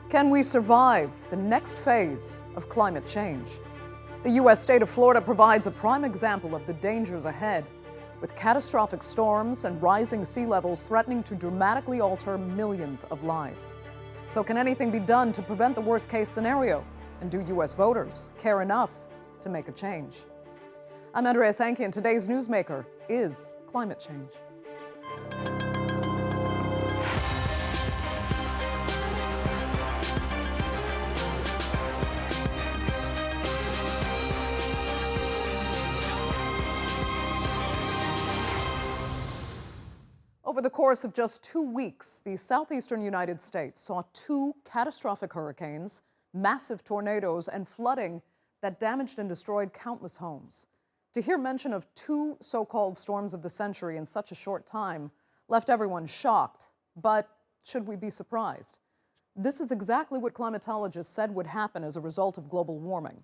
Can we survive the next phase of climate change? The U.S. state of Florida provides a prime example of the dangers ahead, with catastrophic storms and rising sea levels threatening to dramatically alter millions of lives. So can anything be done to prevent the worst-case scenario? And do U.S. voters care enough to make a change? I'm Andrea Sankey, and today's Newsmaker is climate change. Over the course of just 2 weeks, the southeastern United States saw 2 catastrophic hurricanes, massive tornadoes, and flooding that damaged and destroyed countless homes. To hear mention of 2 so-called storms of the century in such a short time left everyone shocked. But should we be surprised? This is exactly what climatologists said would happen as a result of global warming.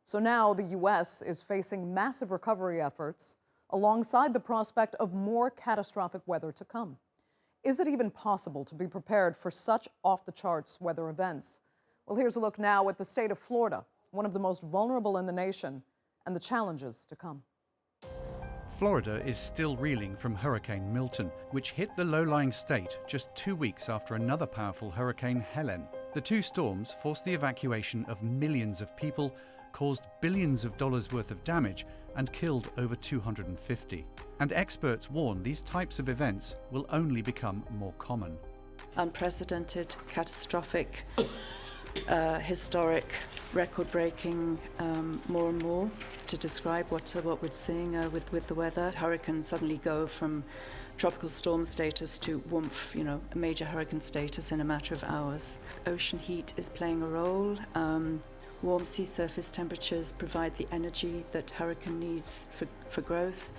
So now the U.S. is facing massive recovery efforts alongside the prospect of more catastrophic weather to come. Is it even possible to be prepared for such off-the-charts weather events? Well, here's a look now at the state of Florida, one of the most vulnerable in the nation, and the challenges to come. Florida is still reeling from Hurricane Milton, which hit the low-lying state just 2 weeks after another powerful Hurricane Helene. The 2 storms forced the evacuation of millions of people, caused billions of dollars worth of damage, and killed over 250. And experts warn these types of events will only become more common. Unprecedented, catastrophic, historic, record-breaking, more and more to describe what we're seeing with the weather. Hurricanes suddenly go from tropical storm status to WMF, a major hurricane status in a matter of hours. Ocean heat is playing a role. Warm sea surface temperatures provide the energy that hurricane needs for growth.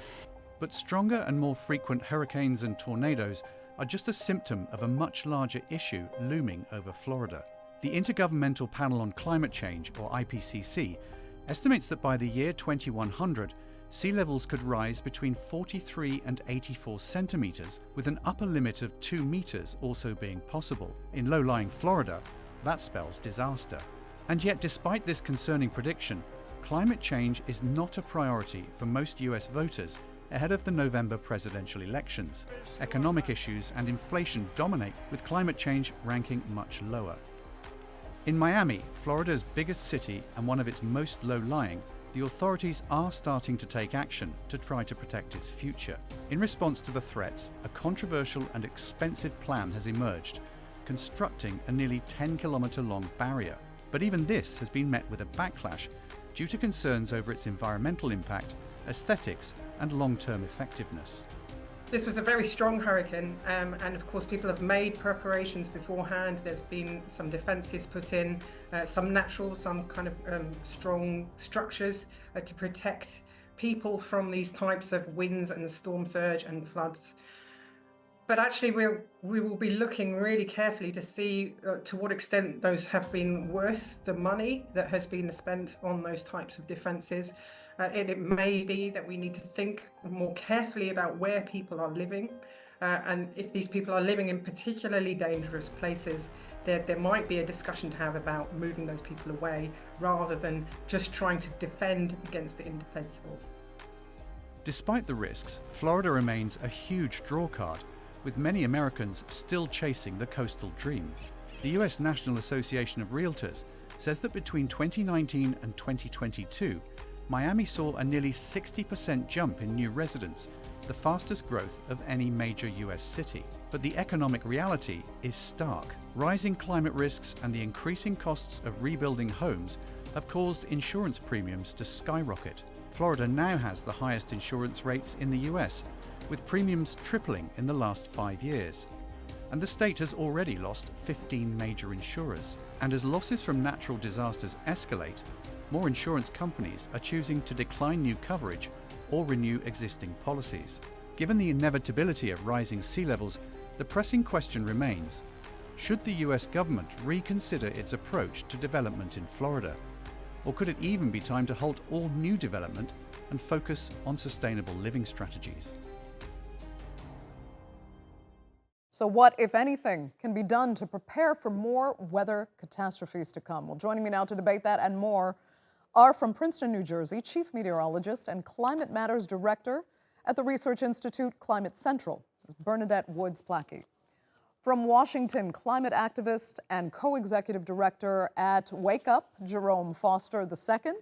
But stronger and more frequent hurricanes and tornadoes are just a symptom of a much larger issue looming over Florida. The Intergovernmental Panel on Climate Change, or IPCC, estimates that by the year 2100, sea levels could rise between 43 and 84 centimeters, with an upper limit of 2 meters also being possible. In low-lying Florida, that spells disaster. And yet, despite this concerning prediction, climate change is not a priority for most US voters ahead of the November presidential elections. Economic issues and inflation dominate, with climate change ranking much lower. In Miami, Florida's biggest city and one of its most low-lying, the authorities are starting to take action to try to protect its future. In response to the threats, a controversial and expensive plan has emerged, constructing a nearly 10-kilometer-long barrier. But even this has been met with a backlash due to concerns over its environmental impact, aesthetics, and long-term effectiveness. This was a very strong hurricane, and of course people have made preparations beforehand. There's been some defences put in, some natural, some kind of strong structures to protect people from these types of winds and storm surge and floods. But actually we will be looking really carefully to see to what extent those have been worth the money that has been spent on those types of defences. It may be that we need to think more carefully about where people are living, and if these people are living in particularly dangerous places, there might be a discussion to have about moving those people away rather than just trying to defend against the indefensible. Despite the risks, Florida remains a huge drawcard, with many Americans still chasing the coastal dream. The US National Association of Realtors says that between 2019 and 2022, Miami saw a nearly 60% jump in new residents, the fastest growth of any major US city. But the economic reality is stark. Rising climate risks and the increasing costs of rebuilding homes have caused insurance premiums to skyrocket. Florida now has the highest insurance rates in the US, with premiums tripling in the last 5 years. And the state has already lost 15 major insurers. And as losses from natural disasters escalate, more insurance companies are choosing to decline new coverage or renew existing policies. Given the inevitability of rising sea levels, the pressing question remains: should the US government reconsider its approach to development in Florida? Or could it even be time to halt all new development and focus on sustainable living strategies? So what, if anything, can be done to prepare for more weather catastrophes to come? Well, joining me now to debate that and more are from Princeton, New Jersey, Chief Meteorologist and Climate Matters Director at the Research Institute Climate Central, Bernadette Placky. From Washington, climate activist and co-executive director at Wake Up, Jerome Foster II.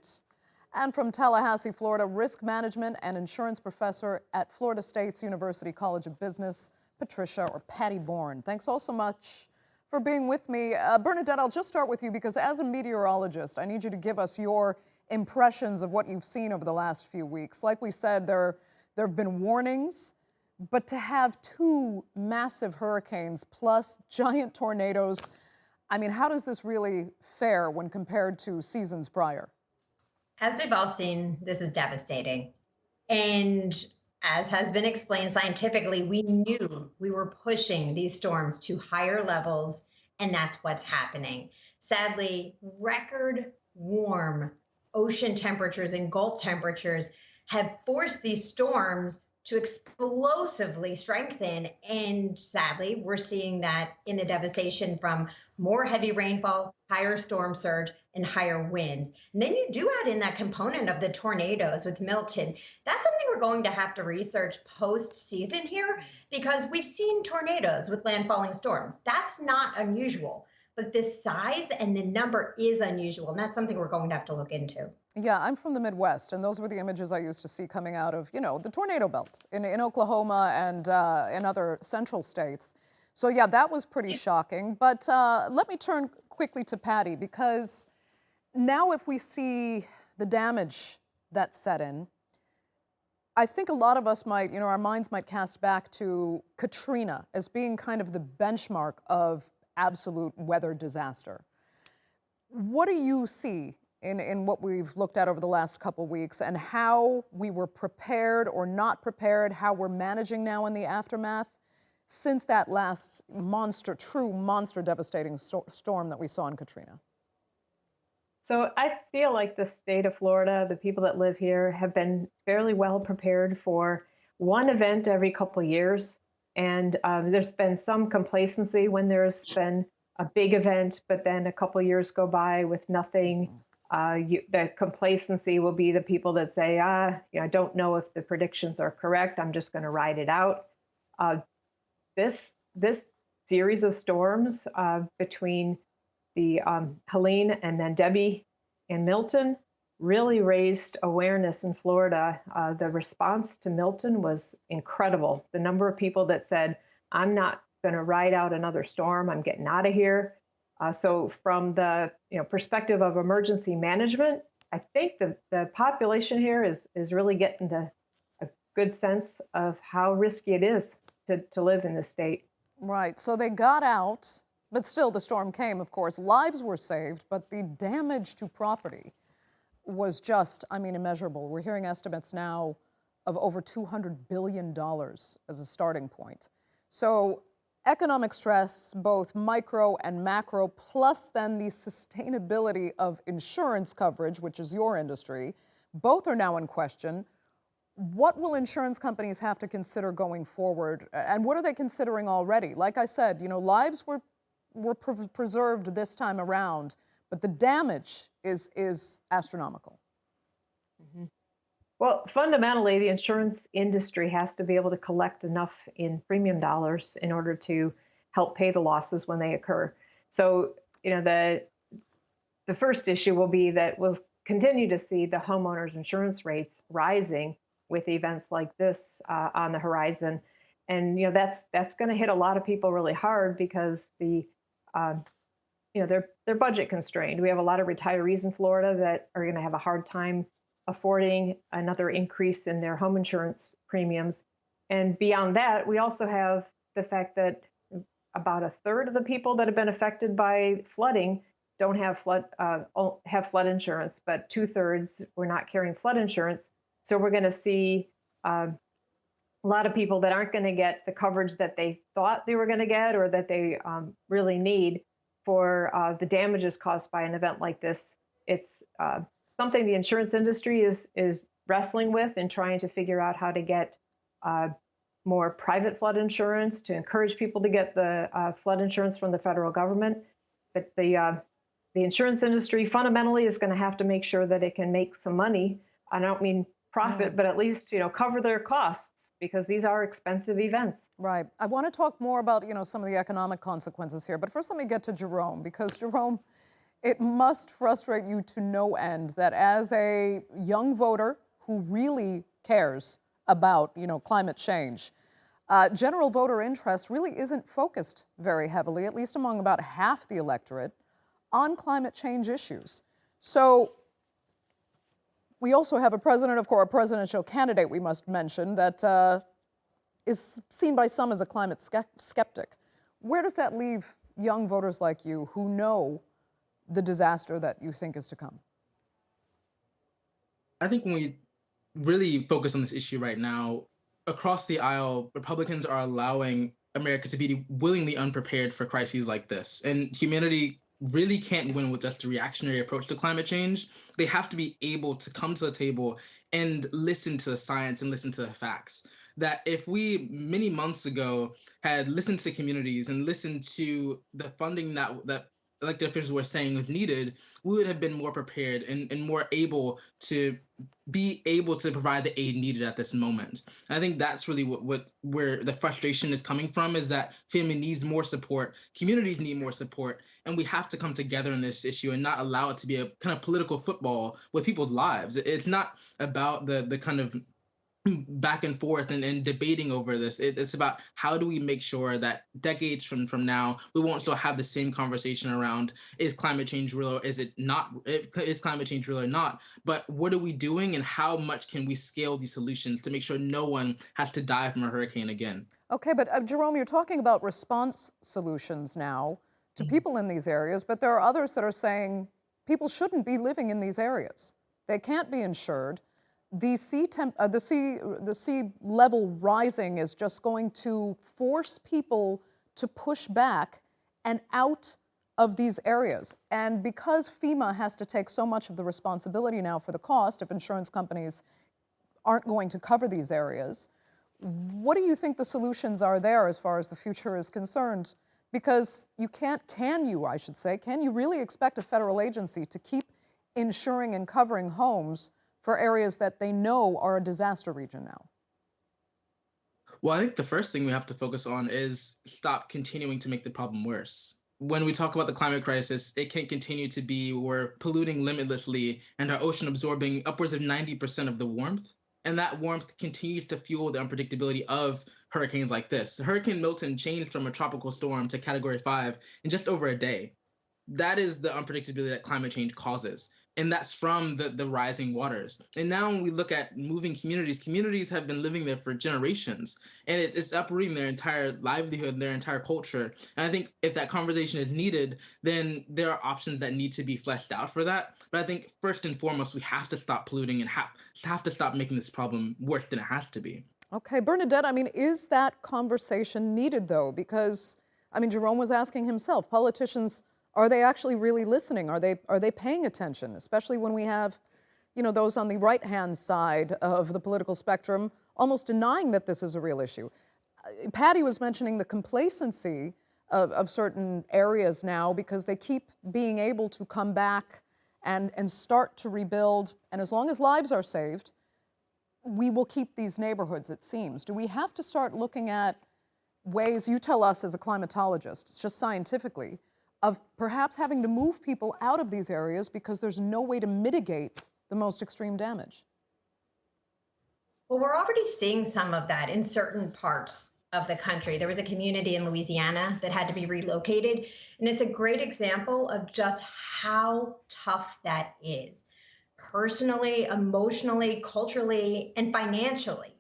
And from Tallahassee, Florida, risk management and insurance professor at Florida State's University College of Business, Patricia or Patty Born. Thanks all so much for being with me. Bernadette, I'll just start with you because as a meteorologist, I need you to give us your impressions of what you've seen over the last few weeks. Like we said, there have been warnings, but to have two massive hurricanes plus giant tornadoes, I mean, how does this really fare when compared to seasons prior? As we've all seen, this is devastating. And as has been explained scientifically, we knew we were pushing these storms to higher levels, and that's what's happening. Sadly, record warm ocean temperatures and Gulf temperatures have forced these storms to explosively strengthen. And sadly, we're seeing that in the devastation from more heavy rainfall, higher storm surge, and higher winds. And then you do add in that component of the tornadoes with Milton. That's something we're going to have to research post-season here because we've seen tornadoes with landfalling storms. That's not unusual, but this size and the number is unusual. And that's something we're going to have to look into. Yeah, I'm from the Midwest, and those were the images I used to see coming out of, the tornado belt in Oklahoma and in other central states. So yeah, that was pretty shocking. But let me turn quickly to Patty, because now if we see the damage that's set in, I think a lot of us might, our minds might cast back to Katrina as being kind of the benchmark of absolute weather disaster. What do you see in what we've looked at over the last couple weeks and how we were prepared or not prepared, how we're managing now in the aftermath since that last true monster devastating storm that we saw in Katrina? So I feel like the state of Florida, the people that live here, have been fairly well prepared for one event every couple of years. And there's been some complacency when there's been a big event, but then a couple of years go by with nothing. The complacency will be the people that say, I don't know if the predictions are correct. I'm just going to ride it out. This series of storms between the Helene and then Debbie and Milton really raised awareness in Florida. The response to Milton was incredible. The number of people that said, I'm not going to ride out another storm. I'm getting out of here. So from the perspective of emergency management, I think the population here is really getting a good sense of how risky it is to live in this state. Right. So they got out, but still the storm came, of course. Lives were saved, but the damage to property was just, immeasurable. We're hearing estimates now of over $200 billion as a starting point. So economic stress, both micro and macro, plus then the sustainability of insurance coverage, which is your industry, both are now in question. What will insurance companies have to consider going forward? And what are they considering already? Like I said, lives were preserved this time around, but the damage is astronomical. Mm-hmm. Well, fundamentally, the insurance industry has to be able to collect enough in premium dollars in order to help pay the losses when they occur. So, the first issue will be that we'll continue to see the homeowners' insurance rates rising with events like this on the horizon. And, that's going to hit a lot of people really hard because they're budget constrained. We have a lot of retirees in Florida that are going to have a hard time affording another increase in their home insurance premiums. And beyond that, we also have the fact that about a third of the people that have been affected by flooding don't have flood insurance, but 2/3 were not carrying flood insurance. So we're going to see a lot of people that aren't going to get the coverage that they thought they were going to get or that they really need for the damages caused by an event like this. It's something the insurance industry is wrestling with and trying to figure out how to get more private flood insurance to encourage people to get the flood insurance from the federal government. But the insurance industry fundamentally is going to have to make sure that it can make some money. I don't mean profit, but at least, cover their costs, because these are expensive events. Right. I want to talk more about, some of the economic consequences here. But first, let me get to Jerome, because Jerome, it must frustrate you to no end that as a young voter who really cares about, climate change, general voter interest really isn't focused very heavily, at least among about half the electorate, on climate change issues. So we also have a president, of course, a presidential candidate, we must mention, that is seen by some as a climate skeptic. Where does that leave young voters like you who know the disaster that you think is to come? I think when we really focus on this issue right now, across the aisle, Republicans are allowing America to be willingly unprepared for crises like this. And humanity really can't win with just a reactionary approach to climate change. They have to be able to come to the table and listen to the science and listen to the facts. That if we many months ago had listened to communities and listened to the funding that elected officials were saying was needed, we would have been more prepared and more able to be able to provide the aid needed at this moment. And I think that's really where the frustration is coming from, is that family needs more support, communities need more support, and we have to come together in this issue and not allow it to be a kind of political football with people's lives. It's not about the kind of back and forth and debating over this. It's about how do we make sure that decades from now, we won't still have the same conversation around, is climate change real or is it not? Is climate change real or not? But what are we doing, and how much can we scale these solutions to make sure no one has to die from a hurricane again? Okay, but Jerome, you're talking about response solutions now to people in these areas, but there are others that are saying people shouldn't be living in these areas. They can't be insured. The sea level rising is just going to force people to push back and out of these areas. And because FEMA has to take so much of the responsibility now for the cost if insurance companies aren't going to cover these areas, what do you think the solutions are there as far as the future is concerned? Because can you really expect a federal agency to keep insuring and covering homes for areas that they know are a disaster region now? Well, I think the first thing we have to focus on is stop continuing to make the problem worse. When we talk about the climate crisis, it can't continue to be we're polluting limitlessly and our ocean absorbing upwards of 90% of the warmth. And that warmth continues to fuel the unpredictability of hurricanes like this. Hurricane Milton changed from a tropical storm to Category 5 in just over a day. That is the unpredictability that climate change causes. And that's from the rising waters. And now when we look at moving communities have been living there for generations. And it's uprooting their entire livelihood, their entire culture. And I think if that conversation is needed, then there are options that need to be fleshed out for that. But I think first and foremost, we have to stop polluting and have to stop making this problem worse than it has to be. Okay, Bernadette, is that conversation needed, though? Because, Jerome was asking himself, politicians, are they actually really listening? Are they paying attention, especially when we have, those on the right-hand side of the political spectrum almost denying that this is a real issue? Patty was mentioning the complacency of certain areas now because they keep being able to come back and start to rebuild. And as long as lives are saved, we will keep these neighborhoods, it seems. Do we have to start looking at ways, you tell us as a climatologist, just scientifically, of perhaps having to move people out of these areas because there's no way to mitigate the most extreme damage? Well, we're already seeing some of that in certain parts of the country. There was a community in Louisiana that had to be relocated, and it's a great example of just how tough that is. Personally, emotionally, culturally, and financially.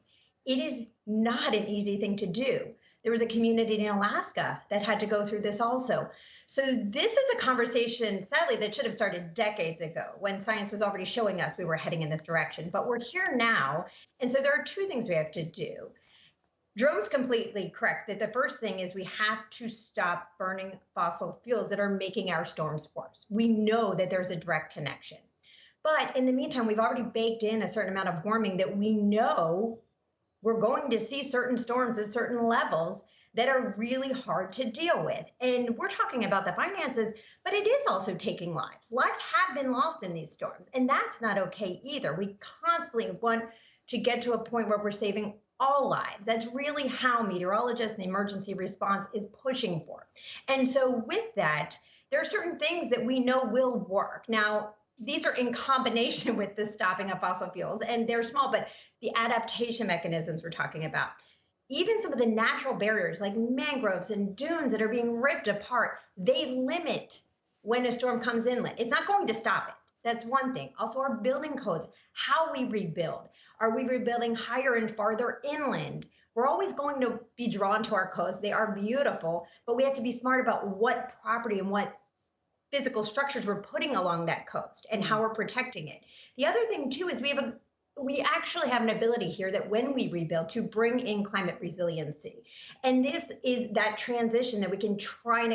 It is not an easy thing to do. There was a community in Alaska that had to go through this also. So this is a conversation, sadly, that should have started decades ago when science was already showing us we were heading in this direction. But we're here now. And so there are two things we have to do. Jerome's completely correct that the first thing is we have to stop burning fossil fuels that are making our storms worse. We know that there's a direct connection. But in the meantime, we've already baked in a certain amount of warming that we know we're going to see certain storms at certain levels that are really hard to deal with. And we're talking about the finances, but it is also taking lives. Lives have been lost in these storms, and that's not okay either. We constantly want to get to a point where we're saving all lives. That's really how meteorologists and the emergency response is pushing for. And so with that, there are certain things that we know will work. Now, these are in combination with the stopping of fossil fuels, and they're small, but the adaptation mechanisms we're talking about, even some of the natural barriers like mangroves and dunes that are being ripped apart, they limit when a storm comes inland. It's not going to stop it. That's one thing. Also, our building codes, how we rebuild. Are we rebuilding higher and farther inland? We're always going to be drawn to our coasts. They are beautiful, but we have to be smart about what property and what physical structures we're putting along that coast and how we're protecting it. The other thing too is we actually have an ability here that when we rebuild to bring in climate resiliency. And this is that transition that we can try and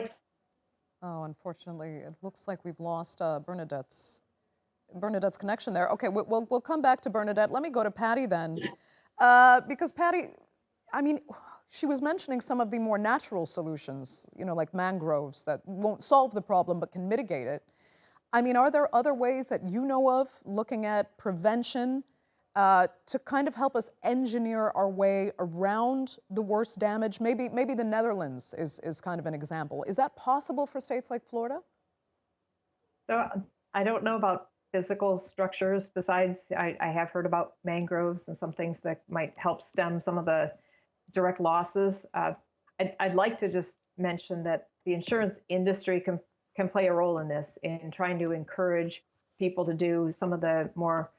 Oh, unfortunately, it looks like we've lost Bernadette's connection there. Okay, we'll come back to Bernadette. Let me go to Patty then. Because Patty, I mean, she was mentioning some of the more natural solutions, you know, like mangroves that won't solve the problem but can mitigate it. I mean, are there other ways that you know of looking at prevention to kind of help us engineer our way around the worst damage? Maybe the Netherlands is kind of an example. Is that possible for states like Florida? So I don't know about physical structures. Besides, I have heard about mangroves and some things that might help stem some of the direct losses. I'd like to just mention that the insurance industry can play a role in this, in trying to encourage people to do some of the more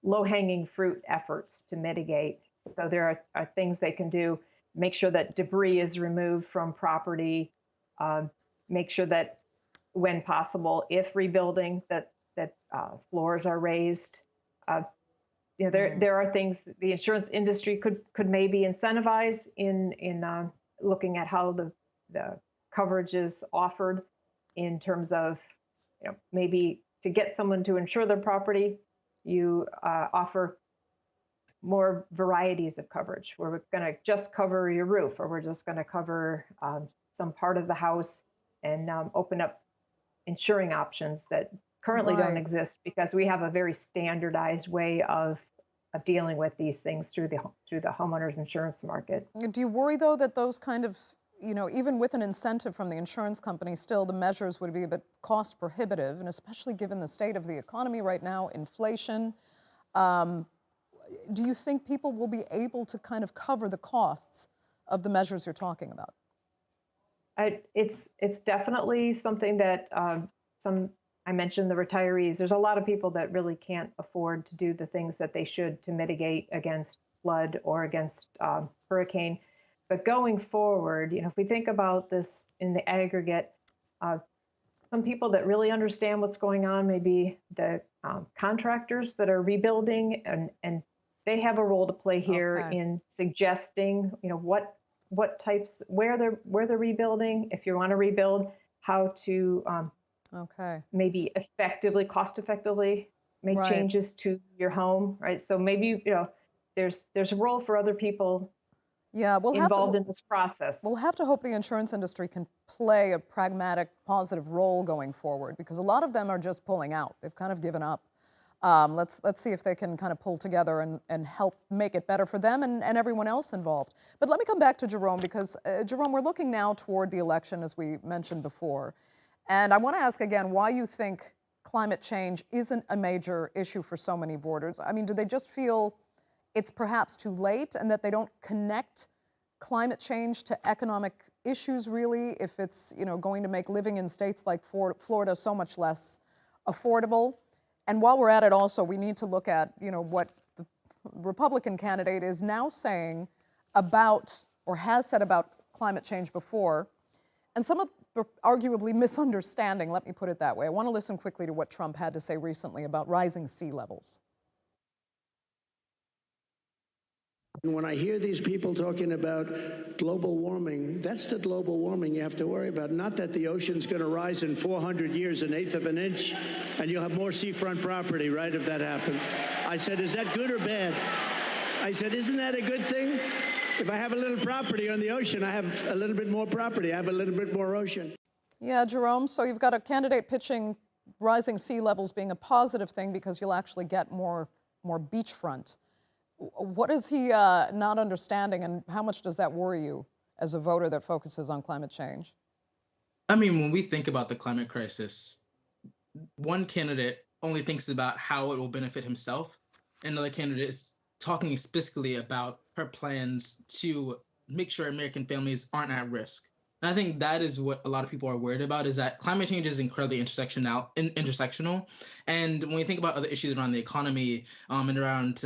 low-hanging fruit efforts to mitigate. So there are things they can do, make sure that debris is removed from property, make sure that when possible, if rebuilding, that floors are raised. You know, there are things the insurance industry could maybe incentivize in looking at how the coverage is offered, in terms of, you know, maybe to get someone to insure their property, you offer more varieties of coverage, where we're going to just cover your roof, or we're just going to cover some part of the house, and open up insuring options that currently don't exist, because we have a very standardized way of dealing with these things through the homeowners insurance market. Do you worry, though, that those kind of, you know, even with an incentive from the insurance company, still the measures would be a bit cost prohibitive, and especially given the state of the economy right now, inflation, do you think people will be able to kind of cover the costs of the measures you're talking about? It's definitely something that I mentioned the retirees. There's a lot of people that really can't afford to do the things that they should to mitigate against flood or against hurricane. But going forward, you know, if we think about this in the aggregate, some people that really understand what's going on, maybe the contractors that are rebuilding, and they have a role to play here in suggesting, you know, what types, where they're rebuilding, if you want to rebuild, how to maybe cost effectively make changes to your home, right? So maybe, you know, there's a role for other people involved in this process. We'll have to hope the insurance industry can play a pragmatic, positive role going forward, because a lot of them are just pulling out. They've kind of given up. Let's see if they can kind of pull together and help make it better for them and everyone else involved. But let me come back to Jerome, because Jerome, we're looking now toward the election, as we mentioned before. And I want to ask again why you think climate change isn't a major issue for so many voters. I mean, do they just feel it's perhaps too late, and that they don't connect climate change to economic issues, really, if it's, you know, going to make living in states like Florida so much less affordable? And while we're at it also, we need to look at, you know, what the Republican candidate is now saying about, or has said about, climate change before, and some of the arguably misunderstanding, let me put it that way. I want to listen quickly to what Trump had to say recently about rising sea levels. And when I hear these people talking about global warming, that's the global warming you have to worry about, not that the ocean's going to rise in 400 years an eighth of an inch, and you'll have more seafront property, right, if that happens. I said, is that good or bad? I said, isn't that a good thing? If I have a little property on the ocean, I have a little bit more property. I have a little bit more ocean. Yeah, Jerome, so you've got a candidate pitching rising sea levels being a positive thing because you'll actually get more beachfront. What is he not understanding, and how much does that worry you as a voter that focuses on climate change? I mean, when we think about the climate crisis, one candidate only thinks about how it will benefit himself. Another candidate is talking explicitly about her plans to make sure American families aren't at risk. And I think that is what a lot of people are worried about, is that climate change is incredibly intersectional. And when we think about other issues around the economy and around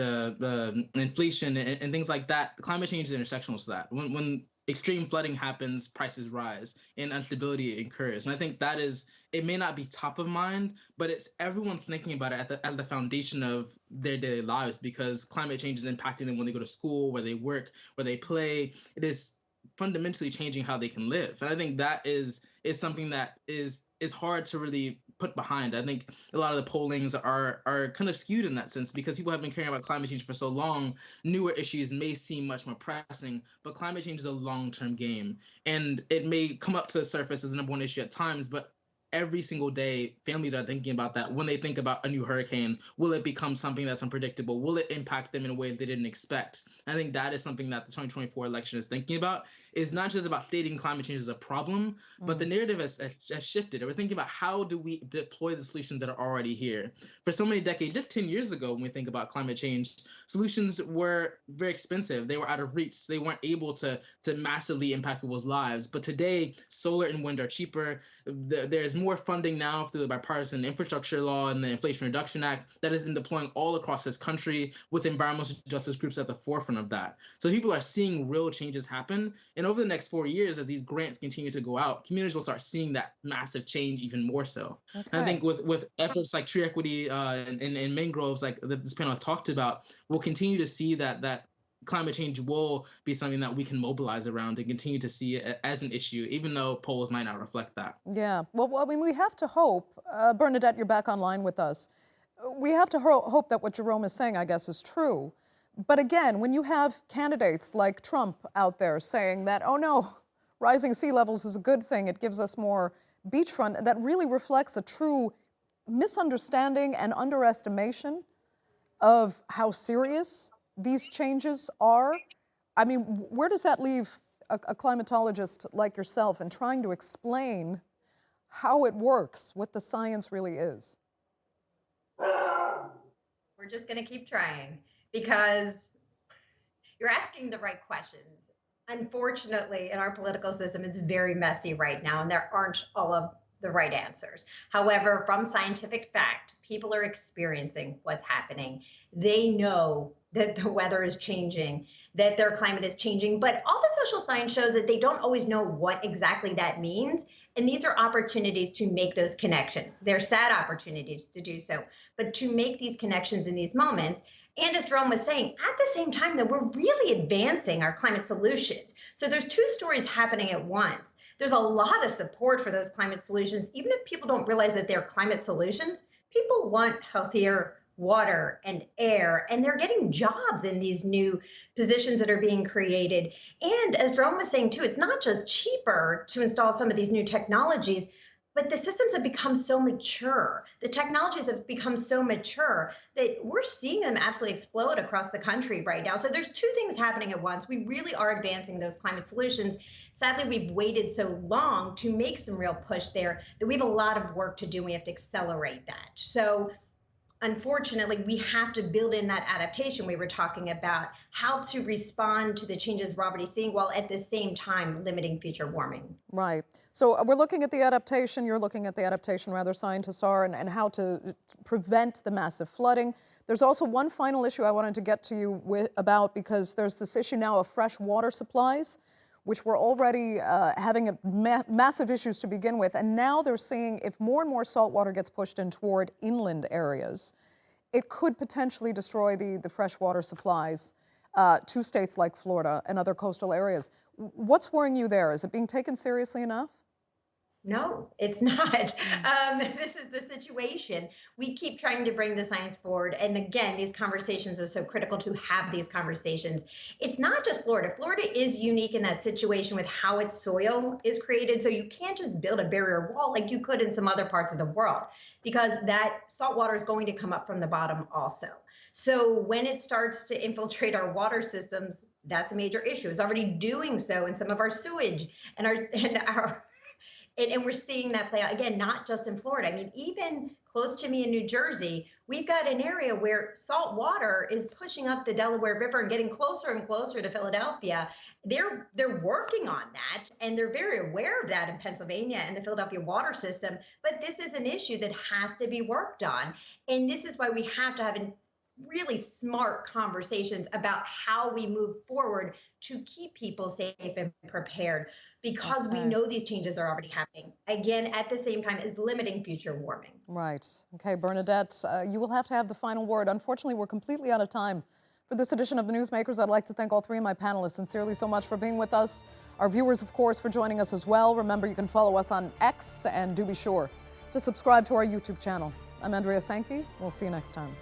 inflation and things like that, climate change is intersectional to that. When extreme flooding happens, prices rise and instability occurs. And I think that is, it may not be top of mind, but it's everyone thinking about it at the foundation of their daily lives, because climate change is impacting them when they go to school, where they work, where they play. It is fundamentally changing how they can live. And I think that is something that is hard to really put behind. I think a lot of the pollings are kind of skewed in that sense, because people have been caring about climate change for so long. Newer issues may seem much more pressing, but climate change is a long-term game. And it may come up to the surface as the number one issue at times, but every single day, families are thinking about that. When they think about a new hurricane, will it become something that's unpredictable? Will it impact them in ways they didn't expect? I think that is something that the 2024 election is thinking about. It's not just about stating climate change as a problem, but the narrative has shifted. We're thinking about, how do we deploy the solutions that are already here? For so many decades, just 10 years ago, when we think about climate change, solutions were very expensive. They were out of reach. They weren't able to massively impact people's lives. But today, solar and wind are cheaper. There's more funding now through the bipartisan infrastructure law and the Inflation Reduction Act that is in deploying all across this country, with environmental justice groups at the forefront of that. So people are seeing real changes happen. And over the next 4 years, as these grants continue to go out, communities will start seeing that massive change even more so. Okay. And I think with efforts like tree equity and mangroves, like this panel has talked about, we'll continue to see that climate change will be something that we can mobilize around and continue to see it as an issue, even though polls might not reflect that. Yeah, well, I mean, we have to hope, Bernadette, you're back online with us. We have to hope that what Jerome is saying, I guess, is true. But again, when you have candidates like Trump out there saying that, oh no, rising sea levels is a good thing, it gives us more beachfront, that really reflects a true misunderstanding and underestimation of how serious these changes are. I mean, where does that leave a climatologist like yourself in trying to explain how it works, what the science really is? We're just going to keep trying, because you're asking the right questions. Unfortunately, in our political system, it's very messy right now, and there aren't all of the right answers. However, from scientific fact, people are experiencing what's happening. They know that the weather is changing, that their climate is changing, but all the social science shows that they don't always know what exactly that means. And these are opportunities to make those connections. They're sad opportunities to do so, but to make these connections in these moments. And as Jerome was saying, at the same time that we're really advancing our climate solutions. So there's two stories happening at once. There's a lot of support for those climate solutions. Even if people don't realize that they're climate solutions, people want healthier water and air, and they're getting jobs in these new positions that are being created. And as Jerome was saying too, it's not just cheaper to install some of these new technologies, but the systems have become so mature. The technologies have become so mature that we're seeing them absolutely explode across the country right now. So there's two things happening at once. We really are advancing those climate solutions. Sadly, we've waited so long to make some real push there that we have a lot of work to do. We have to accelerate that. So unfortunately, we have to build in that adaptation we were talking about, how to respond to the changes we're already seeing while at the same time limiting future warming. Right. So we're looking at the adaptation, you're looking at the adaptation, rather, scientists are, and how to prevent the massive flooding. There's also one final issue I wanted to get to you about, because there's this issue now of fresh water supplies, which were already having massive issues to begin with. And now they're seeing if more and more salt water gets pushed in toward inland areas, it could potentially destroy the freshwater supplies to states like Florida and other coastal areas. What's worrying you there? Is it being taken seriously enough? No, it's not. This is the situation. We keep trying to bring the science forward. And again, these conversations are so critical to have these conversations. It's not just Florida. Florida is unique in that situation with how its soil is created. So you can't just build a barrier wall like you could in some other parts of the world, because that salt water is going to come up from the bottom also. So when it starts to infiltrate our water systems, that's a major issue. It's already doing so in some of our sewage and we're seeing that play out again, not just in Florida. I mean, even close to me in New Jersey, we've got an area where salt water is pushing up the Delaware River and getting closer and closer to Philadelphia. They're working on that, and they're very aware of that in Pennsylvania and the Philadelphia water system. But this is an issue that has to be worked on. And this is why we have to have really smart conversations about how we move forward to keep people safe and prepared, because we know these changes are already happening. Again, at the same time as limiting future warming. Right. Okay, Bernadette, you will have to have the final word. Unfortunately, we're completely out of time for this edition of the Newsmakers. I'd like to thank all three of my panelists sincerely so much for being with us. Our viewers, of course, for joining us as well. Remember, you can follow us on X, and do be sure to subscribe to our YouTube channel. I'm Andrea Sankey. We'll see you next time.